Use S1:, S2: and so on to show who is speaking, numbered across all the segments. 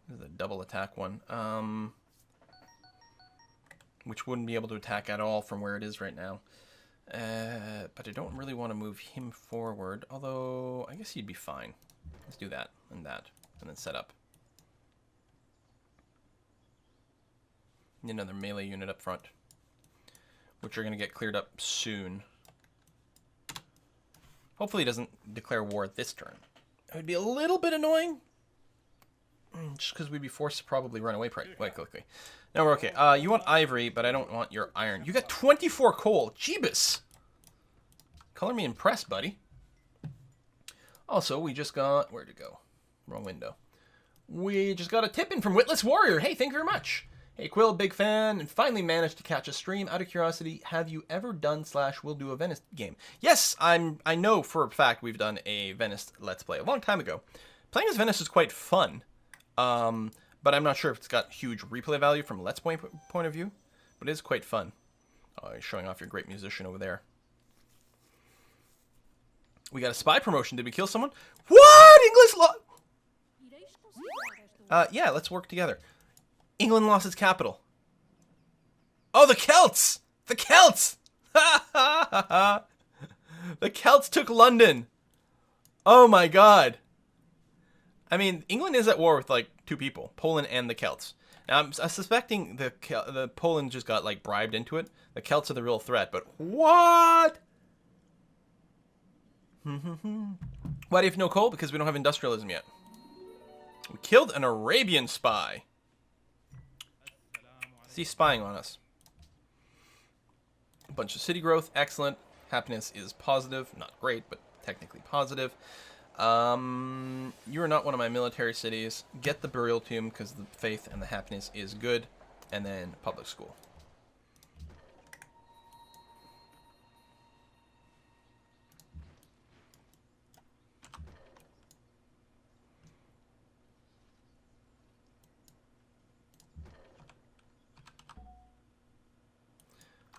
S1: This is a double attack one. Which wouldn't be able to attack at all from where it is right now. But I don't really want to move him forward. Although, I guess he'd be fine. Let's do that, and then set up. Need another melee unit up front, which are going to get cleared up soon. Hopefully he doesn't declare war this turn. It would be a little bit annoying, just because we'd be forced to probably run away quite quickly. No, we're okay. You want ivory, but I don't want your iron. You got 24 coal. Jeebus! Color me impressed, buddy. Also, we just got... Where'd it go? Wrong window. We just got a tip in from Witless Warrior. Hey, thank you very much. Hey, Quill, big fan, and finally managed to catch a stream. Out of curiosity, have you ever done / will do a Venice game? Yes, I know for a fact we've done a Venice Let's Play a long time ago. Playing as Venice is quite fun, but I'm not sure if it's got huge replay value from a Let's Play point of view, but it is quite fun. Oh, you're showing off your great musician over there. We got a spy promotion. Did we kill someone? What? English yeah, let's work together. England lost its capital. Oh, the Celts! The Celts! The Celts took London. Oh my god. I mean, England is at war with like 2 people, Poland and the Celts. Now, I'm suspecting the Poland just got like bribed into it. The Celts are the real threat, but what? Why do you have no coal? Because we don't have industrialism yet. We killed an Arabian spy. He's spying on us. A bunch of city growth, excellent. Happiness is positive, not great, but technically positive. You are not one of my military cities. Get the burial tomb because the faith and the happiness is good, and then public school.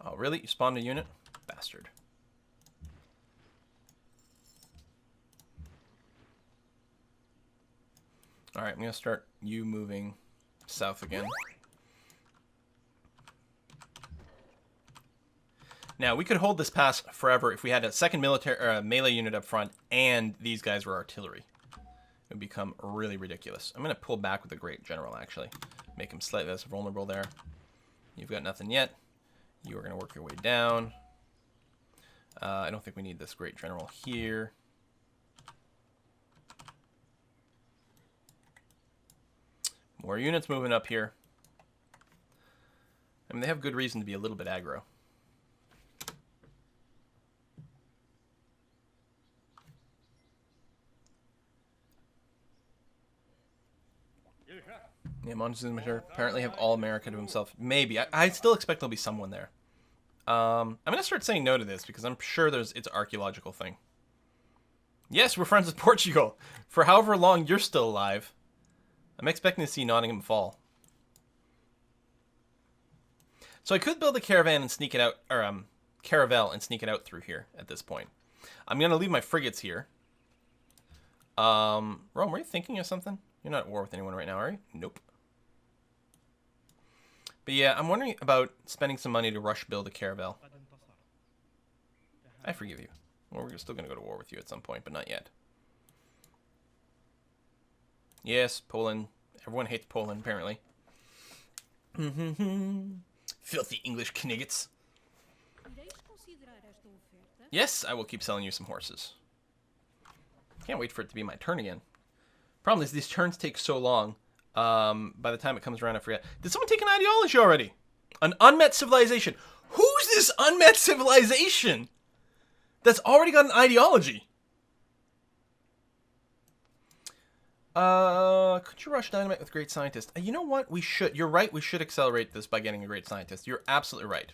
S1: Oh, really? You spawned a unit? Bastard. Alright, I'm going to start you moving south again. Now, we could hold this pass forever if we had a second melee unit up front and these guys were artillery. It would become really ridiculous. I'm going to pull back with the Great General, actually. Make him slightly less vulnerable there. You've got nothing yet. You are going to work your way down. I don't think we need this Great General here. More units moving up here. I mean, they have good reason to be a little bit aggro. Yeah, Montezuma apparently have all America to himself. Maybe. I still expect there'll be someone there. I'm going to start saying no to this because I'm sure it's an archaeological thing. Yes, we're friends with Portugal. For however long you're still alive. I'm expecting to see Nottingham fall. So I could build a caravan and sneak it out, or caravel and sneak it out through here at this point. I'm going to leave my frigates here. Rome, were you thinking of something? You're not at war with anyone right now, are you? Nope. But yeah, I'm wondering about spending some money to rush build a caravel. I forgive you. Well, we're still going to go to war with you at some point, but not yet. Yes, Poland. Everyone hates Poland, apparently. Filthy English kniggets. Yes, I will keep selling you some horses. Can't wait for it to be my turn again. Problem is, these turns take so long. By the time it comes around, I forget. Did someone take an ideology already? An unmet civilization. Who's this unmet civilization that's already got an ideology? Could you rush dynamite with great scientist? You know what? We should. You're right. We should accelerate this by getting a great scientist. You're absolutely right.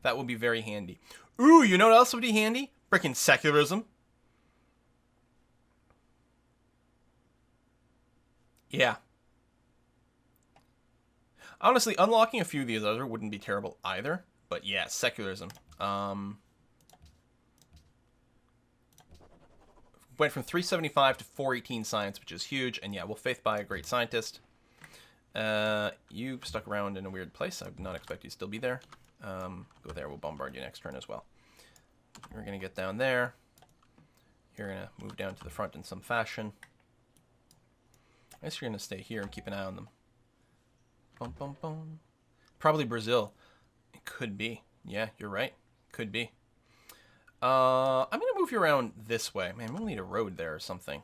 S1: That would be very handy. Ooh, you know what else would be handy? Frickin' secularism. Yeah. Honestly, unlocking a few of these other wouldn't be terrible either. But yeah, secularism. Went from 375 to 418 science, which is huge. And yeah, we'll faith by a great scientist. You stuck around in a weird place. I would not expect you to still be there. Go there. We'll bombard you next turn as well. We're going to get down there. You're going to move down to the front in some fashion. I guess you're going to stay here and keep an eye on them. Boom, boom, boom. Probably Brazil. It could be. Yeah, you're right. Could be. I'm going to move you around this way. Man, we'll need a road there or something.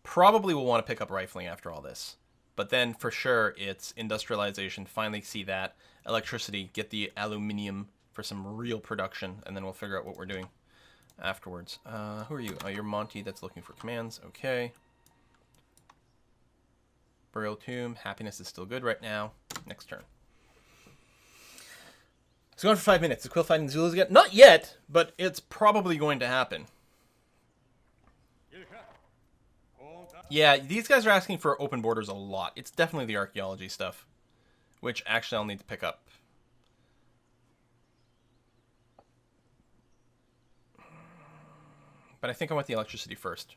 S1: Probably will want to pick up rifling after all this. But then, for sure, it's industrialization. Finally see that. Electricity. Get the aluminium for some real production. And then we'll figure out what we're doing afterwards. Who are you? Oh, you're Monty. That's looking for commands. Okay. Burial Tomb. Happiness is still good right now. Next turn. It's going for 5 minutes. Is Quill fighting the Zulus again? Not yet, but it's probably going to happen. Yeah, these guys are asking for open borders a lot. It's definitely the archaeology stuff, which actually I'll need to pick up. But I think I want the electricity first.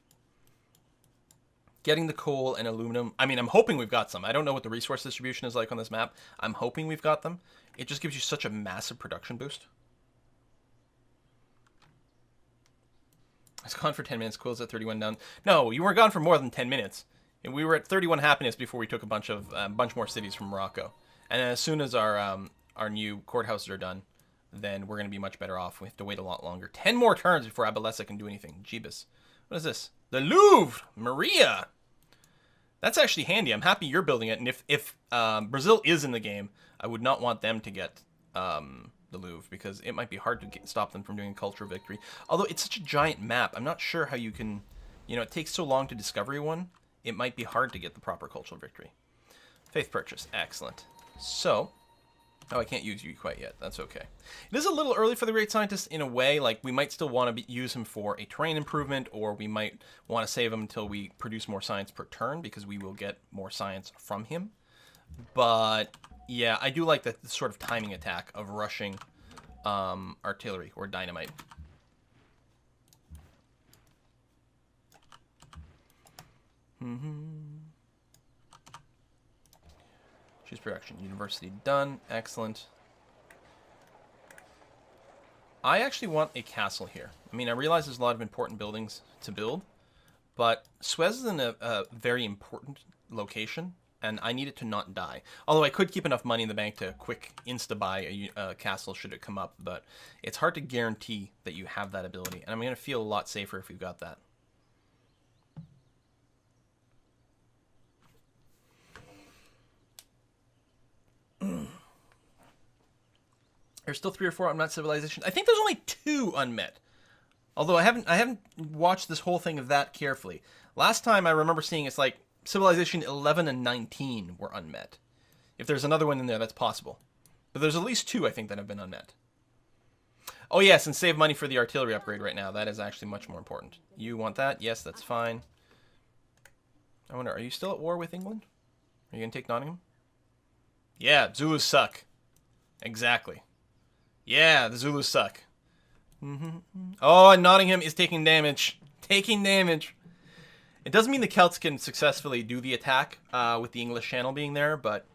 S1: Getting the coal and aluminum. I mean, I'm hoping we've got some. I don't know what the resource distribution is like on this map. I'm hoping we've got them. It just gives you such a massive production boost. I was gone for 10 minutes. Quill's at 31 down. No, you weren't gone for more than 10 minutes. And we were at 31 happiness before we took a bunch more cities from Morocco. And as soon as our new courthouses are done, then we're going to be much better off. We have to wait a lot longer. 10 more turns before Abalessa can do anything. Jeebus. What is this? The Louvre! Maria! That's actually handy. I'm happy you're building it. And if Brazil is in the game, I would not want them to get the Louvre, because it might be hard to stop them from doing a cultural victory. Although it's such a giant map, I'm not sure how you can, it takes so long to discover one, it might be hard to get the proper cultural victory. Faith purchase, excellent. So, I can't use you quite yet, that's okay. It is a little early for the Great Scientist in a way, like we might still want to use him for a terrain improvement, or we might want to save him until we produce more science per turn, because we will get more science from him. But yeah, I do like the sort of timing attack of rushing artillery or dynamite. Choose production. University done. Excellent. I actually want a castle here. I mean, I realize there's a lot of important buildings to build, but Suez is in a very important location, and I need it to not die. Although I could keep enough money in the bank to quick insta-buy a castle should it come up, but it's hard to guarantee that you have that ability, and I'm going to feel a lot safer if we've got that. There's still 3 or 4 unmet civilizations. I think there's only 2 unmet. Although I haven't watched this whole thing that carefully. Last time I remember seeing it's like Civilization 11 and 19 were unmet. If there's another one in there, that's possible. But there's at least 2, I think, that have been unmet. Oh, yes, and save money for the artillery upgrade right now. That is actually much more important. You want that? Yes, that's fine. I wonder, are you still at war with England? Are you going to take Nottingham? Yeah, Zulus suck. Exactly. Yeah, the Zulus suck. Oh, and Nottingham is taking damage. Taking damage. It doesn't mean the Celts can successfully do the attack with the English Channel being there, but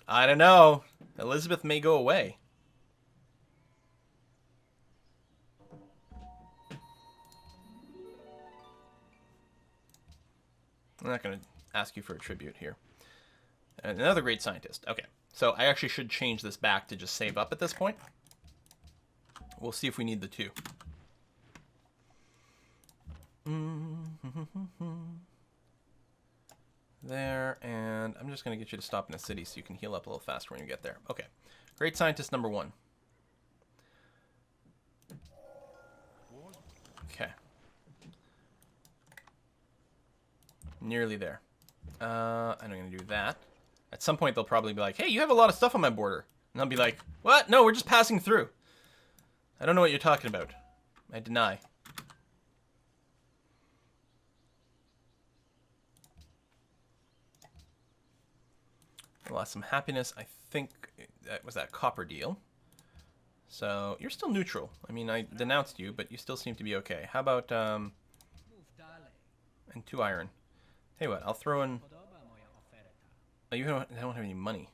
S1: I don't know. Elizabeth may go away. I'm not going to ask you for a tribute here. And another great scientist. Okay, so I actually should change this back to just save up at this point. We'll see if we need the 2. There, and I'm just going to get you to stop in the city so you can heal up a little faster when you get there. Okay, great scientist number 1. Okay. Nearly there. I'm going to do that. At some point, they'll probably be like, hey, you have a lot of stuff on my border. And I'll be like, what? No, we're just passing through. I don't know what you're talking about. I deny. I lost some happiness. I think that was that copper deal. So you're still neutral. I mean, I denounced you, but you still seem to be okay. How about And 2 iron. Tell you what, I'll throw in... Oh, I don't have any money.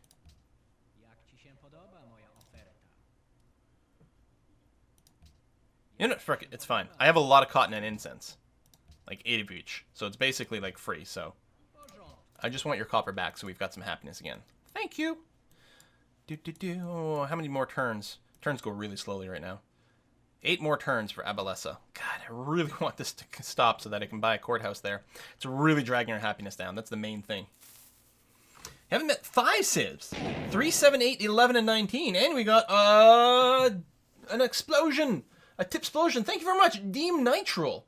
S1: You know, frick it, it's fine. I have a lot of cotton and incense. Like 8 of each. So it's basically like free, so... I just want your copper back so we've got some happiness again. Thank you! Oh, how many more turns? Turns go really slowly right now. 8 more turns for Abalessa. God, I really want this to stop so that I can buy a courthouse there. It's really dragging our happiness down. That's the main thing. Haven't met 5 civs. 3, 7, 8, 11, and 19. And we got an explosion. A tip-splosion. Thank you very much, Deem Nitral.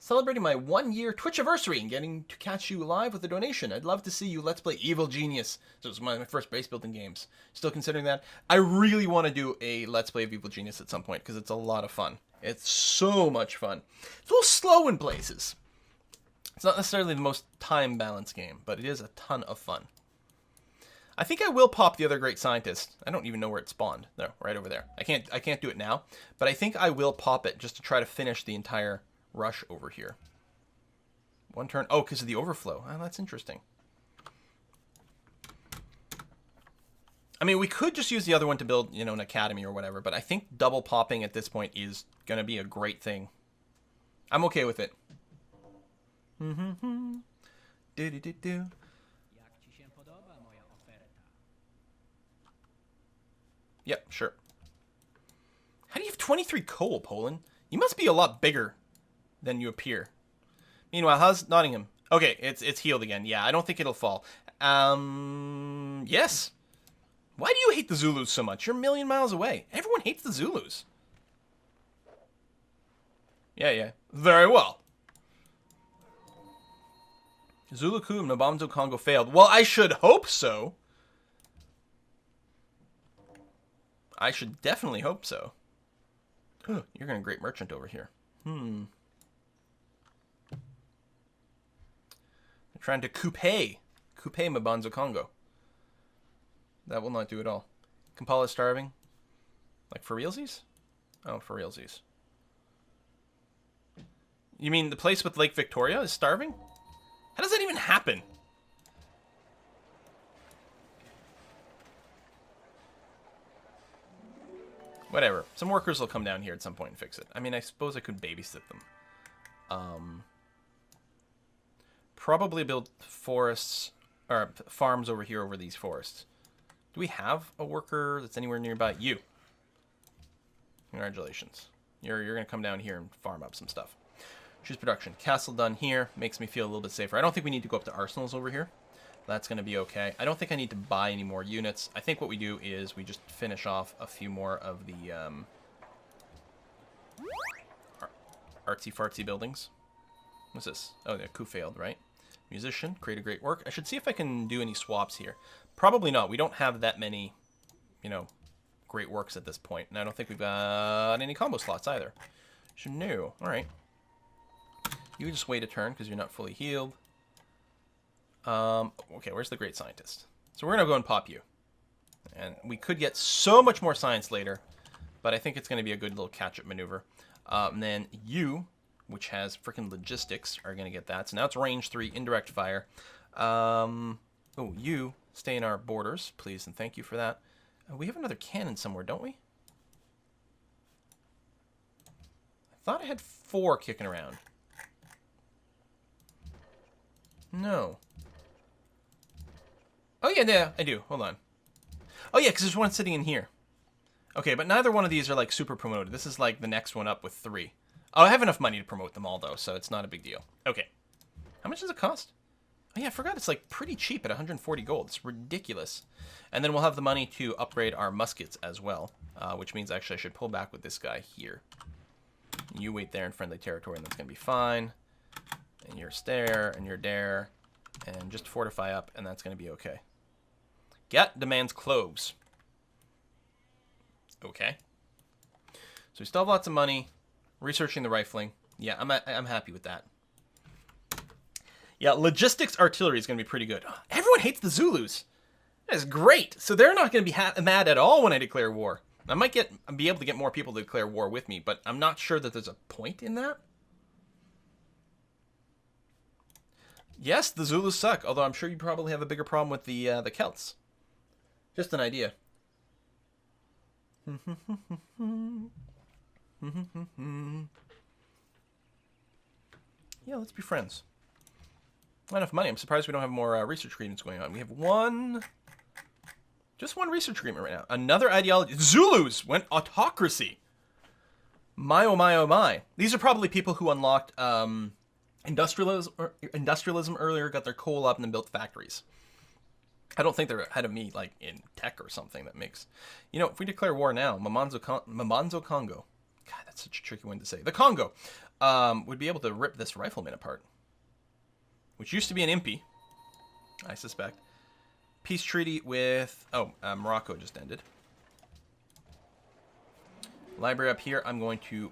S1: Celebrating my 1-year Twitch anniversary and getting to catch you live with a donation. I'd love to see you Let's Play Evil Genius. So it was my first base building games. Still considering that. I really want to do a Let's Play of Evil Genius at some point because it's a lot of fun. It's so much fun. It's a little slow in places. It's not necessarily the most time-balanced game, but it is a ton of fun. I think I will pop the other great scientist. I don't even know where it spawned. No, right over there. I can't do it now, but I think I will pop it just to try to finish the entire rush over here. 1 turn. Oh, because of the overflow. Oh, that's interesting. I mean, we could just use the other one to build, you know, an academy or whatever, but I think double popping at this point is going to be a great thing. I'm okay with it. Do-do-do-do. Yep, sure. How do you have 23 coal, Poland? You must be a lot bigger than you appear. Meanwhile, how's Nottingham? Okay, it's healed again. Yeah, I don't think it'll fall. Yes. Why do you hate the Zulus so much? You're a million miles away. Everyone hates the Zulus. Yeah. Very well. Zulu coup and Mabamzo Congo failed. Well, I should hope so. I should definitely hope so. You're going to great merchant over here. They're trying to coupe Mabamzo Congo. That will not do at all. Kampala is starving. Like for realsies? Oh, for realsies. You mean the place with Lake Victoria is starving? How does that even happen? Whatever. Some workers will come down here at some point and fix it. I mean, I suppose I could babysit them. Probably build forests, or farms over here over these forests. Do we have a worker that's anywhere nearby? You. Congratulations. You're going to come down here and farm up some stuff. Choose production. Castle done here. Makes me feel a little bit safer. I don't think we need to go up to arsenals over here. That's going to be okay. I don't think I need to buy any more units. I think what we do is we just finish off a few more of the artsy-fartsy buildings. What's this? Oh, the coup failed, right? Musician, create a great work. I should see if I can do any swaps here. Probably not. We don't have that many, you know, great works at this point. And I don't think we've got any combo slots either. Should know. All right. You just wait a turn because you're not fully healed. Okay, where's the great scientist? So we're going to go and pop you. And we could get so much more science later, but I think it's going to be a good little catch-up maneuver. And then you, which has freaking logistics, are going to get that. So now it's range 3, indirect fire. Oh, you stay in our borders, please, and thank you for that. We have another cannon somewhere, don't we? I thought I had 4 kicking around. No. Oh, yeah, I do. Hold on. Oh, yeah, because there's one sitting in here. Okay, but neither one of these are, like, super promoted. This is, like, the next one up with 3. Oh, I have enough money to promote them all, though, so it's not a big deal. Okay. How much does it cost? Oh, yeah, I forgot. It's, like, pretty cheap at 140 gold. It's ridiculous. And then we'll have the money to upgrade our muskets as well, which means, actually, I should pull back with this guy here. You wait there in friendly territory, and that's going to be fine. And you're there, and you're there. And just fortify up, and that's going to be okay. Get demands cloves. Okay. So we still have lots of money. Researching the rifling. Yeah, I'm happy with that. Yeah, logistics artillery is going to be pretty good. Everyone hates the Zulus. That is great. So they're not going to be mad at all when I declare war. I might be able to get more people to declare war with me, but I'm not sure that there's a point in that. Yes, the Zulus suck, although I'm sure you probably have a bigger problem with the Celts. Just an idea. Yeah, let's be friends. Not enough money. I'm surprised we don't have more research agreements going on. We have just one research agreement right now. Another ideology. Zulus went autocracy. My, oh my, oh my. These are probably people who unlocked industrialism earlier, got their coal up, and then built factories. I don't think they're ahead of me, like, in tech or something that makes... You know, if we declare war now, Mamanzo Congo... God, that's such a tricky one to say. The Congo would be able to rip this rifleman apart. Which used to be an impy, I suspect. Peace treaty with... Oh, Morocco just ended. Library up here. I'm going to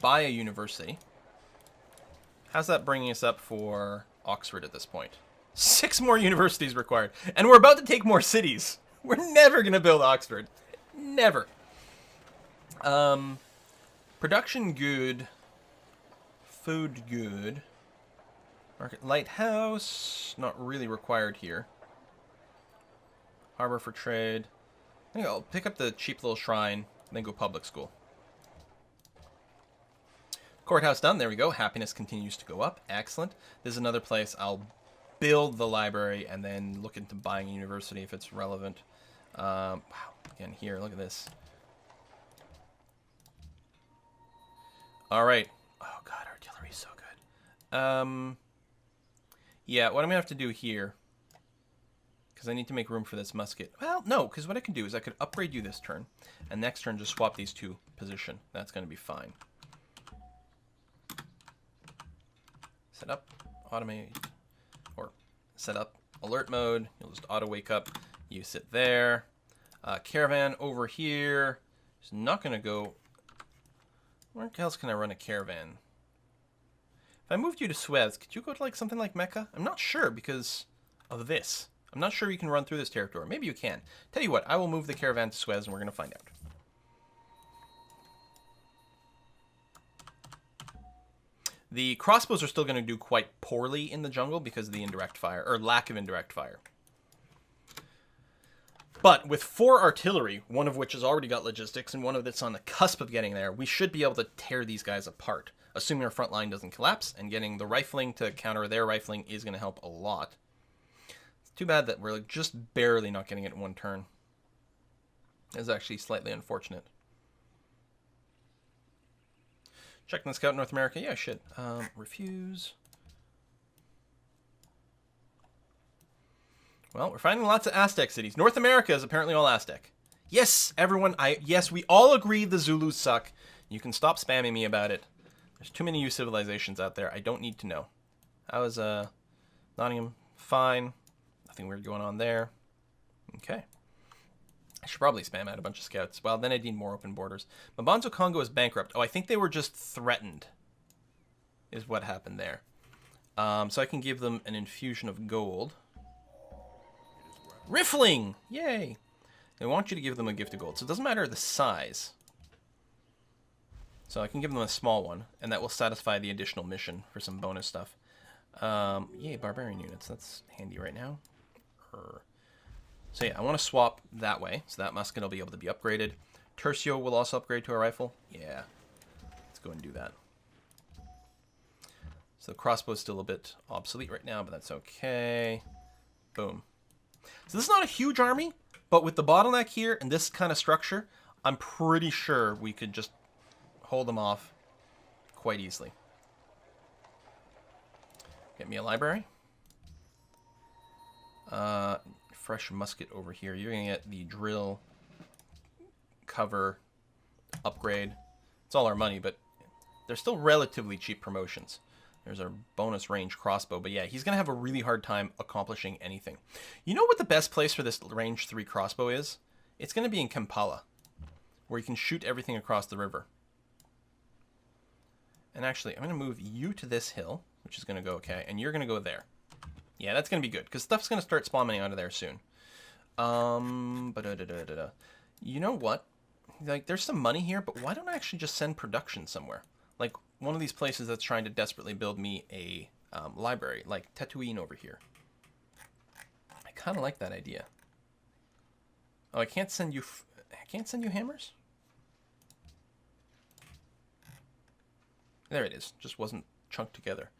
S1: buy a university. How's that bringing us up for Oxford at this point? 6 more universities required. And we're about to take more cities. We're never going to build Oxford. Never. Production good. Food good. Market lighthouse. Not really required here. Harbor for trade. I think I'll pick up the cheap little shrine. Then go public school. Courthouse done. There we go. Happiness continues to go up. Excellent. This is another place I'll build the library and then look into buying a university if it's relevant. Wow. Again, here. Look at this. All right. Oh, God. Artillery's so good. Yeah, what I'm going to have to do here, because I need to make room for this musket. Well, no, because what I can do is I could upgrade you this turn, and next turn just swap these two position. That's going to be fine. Set up, automate, or set up alert mode. You'll just auto wake up. You sit there. Caravan over here. It's not going to go... Where else can I run a caravan? If I moved you to Suez, could you go to like something like Mecca? I'm not sure because of this. I'm not sure you can run through this territory. Maybe you can. Tell you what, I will move the caravan to Suez and we're going to find out. The crossbows are still going to do quite poorly in the jungle because of the indirect fire, or lack of indirect fire. But with 4 artillery, one of which has already got logistics and one of that's on the cusp of getting there, we should be able to tear these guys apart. Assuming our front line doesn't collapse, and getting the rifling to counter their rifling is going to help a lot. It's too bad that we're like just barely not getting it in one turn. It's actually slightly unfortunate. Checking the scout in North America? Yeah, I should. Refuse. Well, we're finding lots of Aztec cities. North America is apparently all Aztec. Yes, everyone. Yes, we all agree the Zulus suck. You can stop spamming me about it. There's too many new civilizations out there. I don't need to know. How is Nottingham? Fine. Nothing weird going on there. Okay. I should probably spam out a bunch of scouts. Well, then I need more open borders. Mabanzo Congo is bankrupt. Oh, I think they were just threatened. Is what happened there. So I can give them an infusion of gold. Riffling! Yay! They want you to give them a gift of gold. So it doesn't matter the size. So I can give them a small one, and that will satisfy the additional mission for some bonus stuff. Yay, barbarian units. That's handy right now. So yeah, I want to swap that way, so that musket will be able to be upgraded. Tercio will also upgrade to a rifle. Yeah, let's go and do that. So the crossbow is still a bit obsolete right now, but that's okay. Boom. So this is not a huge army, but with the bottleneck here and this kind of structure, I'm pretty sure we could just hold them off quite easily. Get me a library. Fresh musket over here. You're going to get the drill, cover, upgrade. It's all our money, but they're still relatively cheap promotions. There's our bonus range crossbow. But yeah, he's going to have a really hard time accomplishing anything. You know what the best place for this range 3 crossbow is? It's going to be in Kampala, where you can shoot everything across the river. And actually, I'm going to move you to this hill, which is going to go okay, and you're going to go there. Yeah, that's going to be good, because stuff's going to start spawning out of there soon. You know what? Like, there's some money here, but why don't I actually just send production somewhere? Like, one of these places that's trying to desperately build me a library, like Tatooine over here. I kind of like that idea. Oh, I can't send you. I can't send you hammers. There it is. Just wasn't chunked together.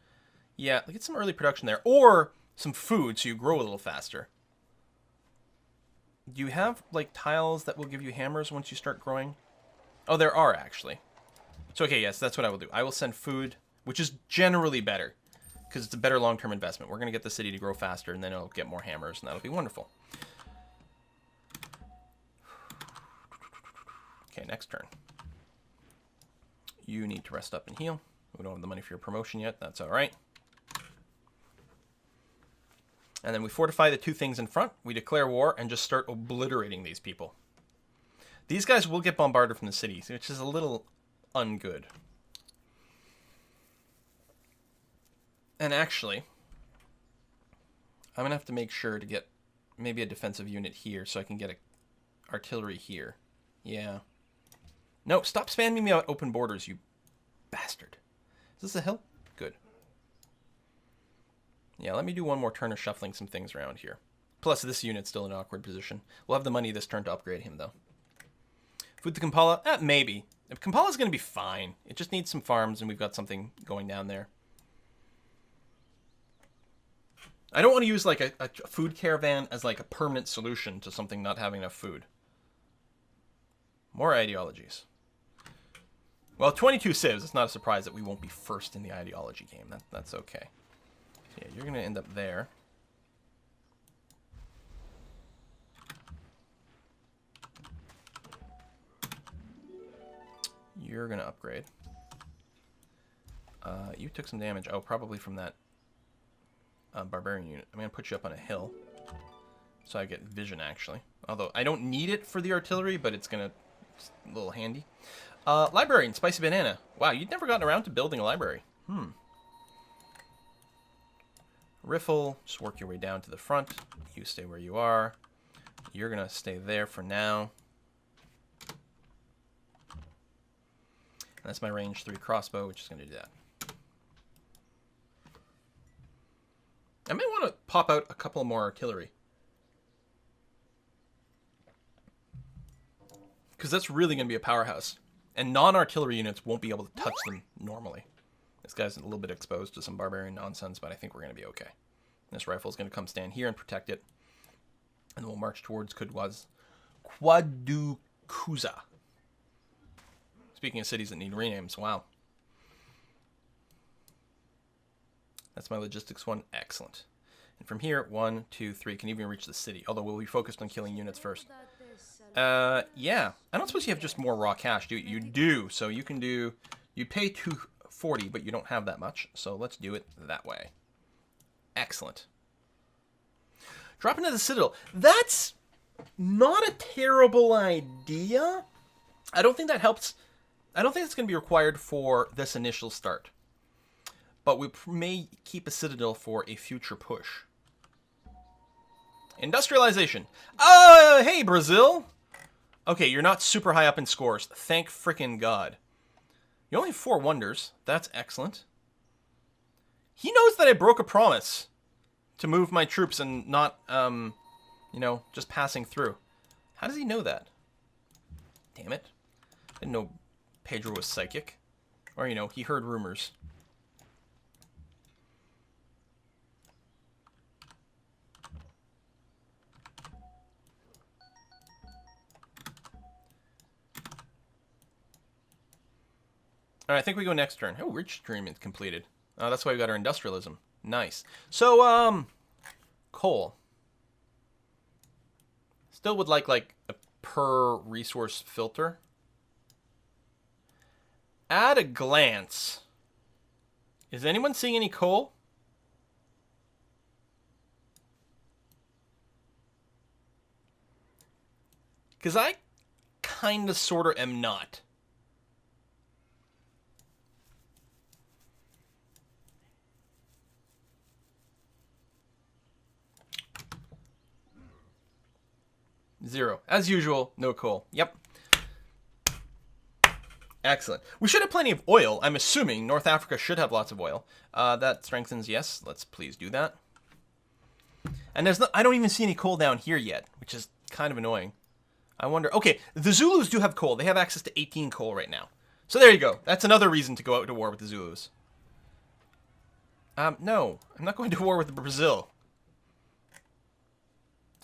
S1: Yeah, get some early production there, or some food so you grow a little faster. Do you have like tiles that will give you hammers once you start growing? Oh, there are actually. So okay, yes, that's what I will do. I will send food, which is generally better because it's a better long-term investment. We're going to get the city to grow faster, and then it'll get more hammers, and that'll be wonderful. Okay, next turn. You need to rest up and heal. We don't have the money for your promotion yet. That's all right. And then we fortify the two things in front. We declare war and just start obliterating these people. These guys will get bombarded from the city, which is a little ungood. And actually, I'm going to have to make sure to get maybe a defensive unit here so I can get a artillery here. Yeah. No, stop spamming me out open borders, you bastard. Is this a hill? Good. Yeah, let me do one more turn of shuffling some things around here. Plus, this unit's still in an awkward position. We'll have the money this turn to upgrade him, though. Food to Kampala? Maybe. If Kampala's going to be fine. It just needs some farms, and we've got something going down there. I don't want to use, like, a food caravan as, like, a permanent solution to something not having enough food. More ideologies. Well, 22 civs. It's not a surprise that we won't be first in the ideology game. That's okay. Yeah, you're going to end up there. You're going to upgrade. You took some damage. Oh, probably from that barbarian unit. I'm going to put you up on a hill. So I get vision, actually. Although, I don't need it for the artillery, but it's going to... a little handy. Library and Spicy Banana. Wow, you'd never gotten around to building a library. Riffle, just work your way down to the front. You stay where you are. You're going to stay there for now. That's my range 3 crossbow, which is going to do that. I may want to pop out a couple more artillery. Because that's really going to be a powerhouse. And non-artillery units won't be able to touch them normally. This guy's a little bit exposed to some barbarian nonsense, but I think we're going to be okay. This rifle's going to come stand here and protect it. And then we'll march towards Kwadukuza. Speaking of cities that need renames, wow. That's my logistics one. Excellent. And from here, 1, 2, 3, can even reach the city. Although we'll be focused on killing units first. Yeah. I don't suppose you have just more raw cash, do you? You do. So you can do... You pay 240, but you don't have that much. So let's do it that way. Excellent. Drop into the Citadel. That's not a terrible idea. I don't think that helps... I don't think it's going to be required for this initial start. But we may keep a Citadel for a future push. Industrialization. Hey, Brazil! Okay, you're not super high up in scores. Thank frickin' God. You only have 4 wonders. That's excellent. He knows that I broke a promise to move my troops and not, you know, just passing through. How does he know that? Damn it. Didn't know Pedro was psychic. Or, you know, he heard rumors. Alright, I think we go next turn. Oh, Rich Dream is completed. Oh, that's why we got our industrialism. Nice. So, coal. Still would like a per resource filter. At a glance, is anyone seeing any coal? Because I kind of sort of am not. Zero. As usual, no coal. Yep. Excellent. We should have plenty of oil. I'm assuming North Africa should have lots of oil. That strengthens, yes. Let's please do that. And there's no, I don't even see any coal down here yet, which is kind of annoying. I wonder... Okay, the Zulus do have coal. They have access to 18 coal right now. So there you go. That's another reason to go out to war with the Zulus. No. I'm not going to war with Brazil.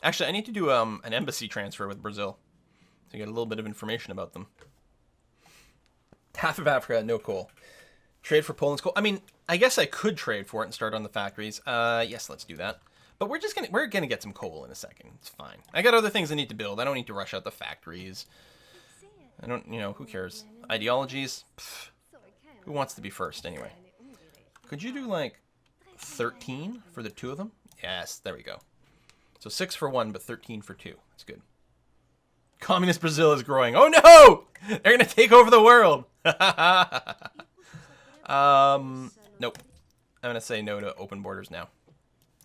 S1: Actually, I need to do an embassy transfer with Brazil to get a little bit of information about them. Half of Africa had no coal. Trade for Poland's coal. I mean, I guess I could trade for it and start on the factories. Yes, let's do that. But we're gonna get some coal in a second. It's fine. I got other things I need to build. I don't need to rush out the factories. I don't, you know, who cares? Ideologies? Pfft. Who wants to be first anyway? Could you do like 13 for the two of them? Yes, there we go. So 6 for 1, but 13 for 2. That's good. Communist Brazil is growing. Oh no! They're gonna take over the world. Nope. I'm gonna say no to open borders now,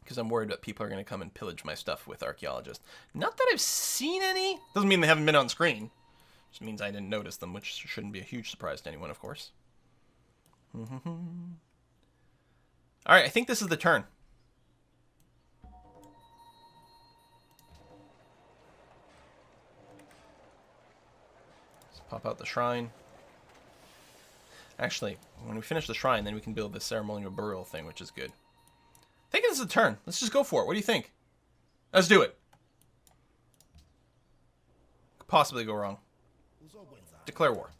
S1: because I'm worried that people are gonna come and pillage my stuff with archaeologists. Not that I've seen any. Doesn't mean they haven't been on screen. Just means I didn't notice them, which shouldn't be a huge surprise to anyone, of course. All right, I think this is the turn. Let's pop out the shrine. Actually, when we finish the shrine, then we can build the ceremonial burial thing, which is good. I think this is the turn. Let's just go for it. What do you think? Let's do it. Could possibly go wrong. Declare war.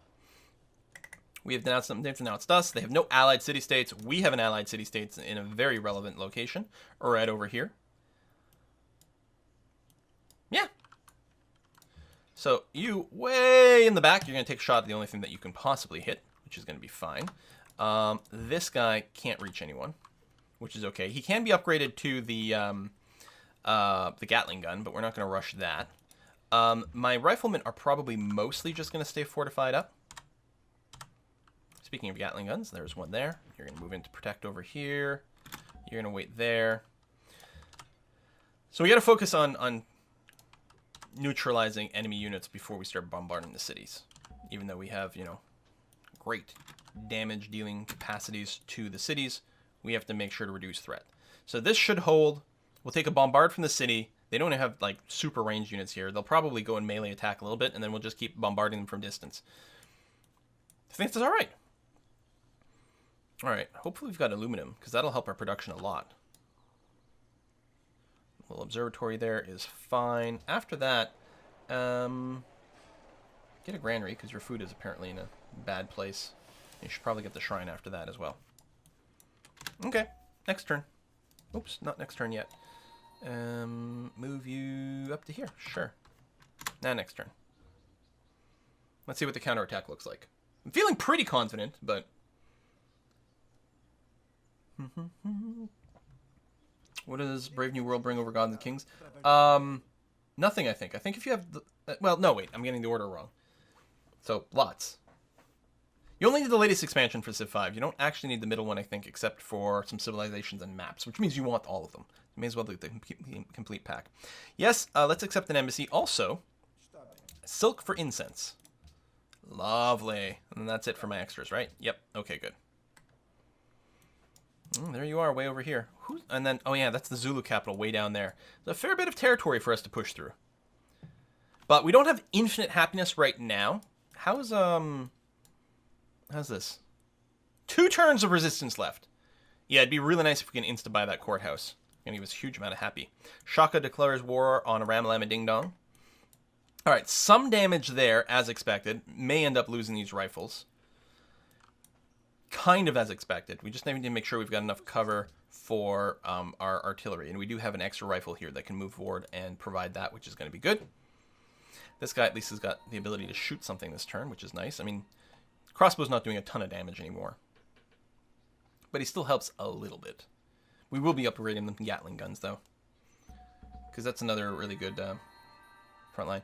S1: We have denounced them. They've denounced us. They have no allied city-states. We have an allied city-states in a very relevant location. Right over here. Yeah. So you, way in the back, you're going to take a shot at the only thing that you can possibly hit, which is going to be fine. This guy can't reach anyone, which is okay. He can be upgraded to the Gatling gun, but we're not going to rush that. My riflemen are probably mostly just going to stay fortified up. Speaking of Gatling guns, there's one there. You're going to move in to protect over here. You're going to wait there. So we got to focus on neutralizing enemy units before we start bombarding the cities. Even though we have, you know, great damage dealing capacities to the cities, we have to make sure to reduce threat. So this should hold. We'll take a bombard from the city. They don't have like super ranged units here. They'll probably go and melee attack a little bit, and then we'll just keep bombarding them from distance. I think that's all right. All right, hopefully we've got aluminum, because that'll help our production a lot. A little observatory there is fine. After that, get a granary, because your food is apparently in a bad place. You should probably get the shrine after that as well. Okay, next turn. Oops, not next turn yet. Move you up to here, sure. Now next turn. Let's see what the counterattack looks like. I'm feeling pretty confident, but... What does Brave New World bring over Gods and Kings? Nothing, I think. I think if you have... well, no, wait. I'm getting the order wrong. So, lots. You only need the latest expansion for Civ 5. You don't actually need the middle one, I think, except for some civilizations and maps, which means you want all of them. You may as well do the complete pack. Yes, let's accept an embassy. Also, silk for incense. Lovely. And that's it for my extras, right? Yep. Okay, good. There you are, way over here. And then, oh yeah, that's the Zulu capital way down there. There's a fair bit of territory for us to push through. But we don't have infinite happiness right now. How's this? 2 turns of resistance left. Yeah, it'd be really nice if we can insta-buy that courthouse. And he was a huge amount of happy. Shaka declares war on Ramalama Ding Dong. Alright, some damage there, as expected. May end up losing these rifles. Kind of as expected. We just need to make sure we've got enough cover for our artillery. And we do have an extra rifle here that can move forward and provide that, which is going to be good. This guy at least has got the ability to shoot something this turn, which is nice. I mean, crossbow's not doing a ton of damage anymore. But he still helps a little bit. We will be upgrading the Gatling guns, though. Because that's another really good front line.